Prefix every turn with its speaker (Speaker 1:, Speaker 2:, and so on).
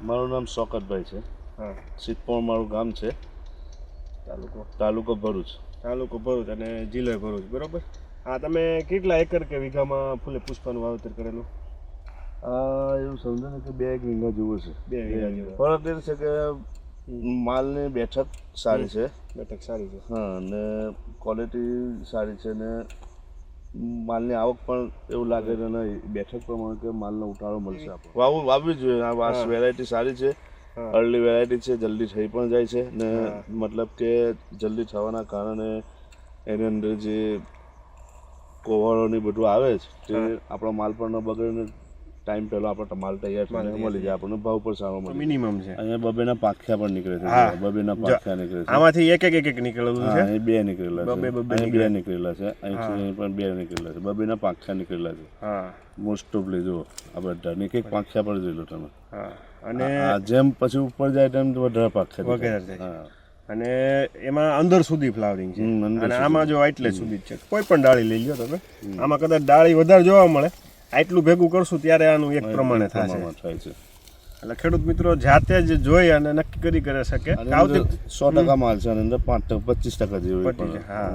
Speaker 1: મારું નામ શોકતભાઈ છે.
Speaker 2: હા.
Speaker 1: સિદ્ધપોર મારું ગામ છે. તાલુકો ભરૂચ.
Speaker 2: અને જિલ્લો ભરૂચ, બરોબર. હા, તમે કેટલા એકર કે વીઘામાં ફૂલે પુષ્પાનું વાવેતર કરેલું?
Speaker 1: એવું સમજો ને કે 2 વીઘા જેવું છે.
Speaker 2: 2 વીઘા જેવું.
Speaker 1: ફરક એ છે કે માલની બેઠક સારી છે. હા, અને ક્વોલિટી સારી છે ને માલની આવક પણ એવું લાગે છે ને બેઠક પ્રમાણે કે માલનો ઉતારો મળશે. આપણે વાવવી જોઈએ. આ વેરાયટી સારી છે, અર્લી વેરાયટી છે, જલ્દી થઈ પણ જાય છે ને મતલબ કે જલ્દી થવાના કારણે એની અંદર જે કોવળો ને બધું આવે છે તે આપણો માલ પણ ન બગડે ને ટાઈમ પહેલા આપણો માલ તૈયાર થઈને મળી જાય, આપણને ભાવ પણ સારો મળે.
Speaker 2: મિનિમમ છે.
Speaker 1: અહીંયા બબેના પાખ્યા પણ નીકળે છે. બબેના પાખ્યા નીકળે છે.
Speaker 2: આમાંથી એક નીકળેલું છે.
Speaker 1: અહીં 2 નીકળેલા છે. અહીં 2 નીકળેલા છે. અહીં પણ 2 નીકળેલા છે. બબેના પાખ્યા નીકળેલા છે.
Speaker 2: હા,
Speaker 1: મોસ્ટ ઓફલી જો આ બધા એક પાખ્યા પણ જોઈ લો તમે.
Speaker 2: હા, અને
Speaker 1: જેમ પછી ઉપર જાય તેમ વધારે પાખ્યા
Speaker 2: વગેરે થાય. અને એમાં અંદર સુધી ફ્લાવરિંગ છે. અને આમાં જો આટલે સુધી જ છે. કોઈ પણ ડાળી લઈ લો તમે, આમાં કદાચ ડાળી વધારે જોવા મળે, આટલું ભેગું કરશું ત્યારે આનું એક પ્રમાણે થાય છે. એટલે ખેડૂત મિત્રો જાતે જ જોઈ અને નક્કી કરી શકે. 100%
Speaker 1: માલ છે અને અંદર 25% જેવું.
Speaker 2: હા.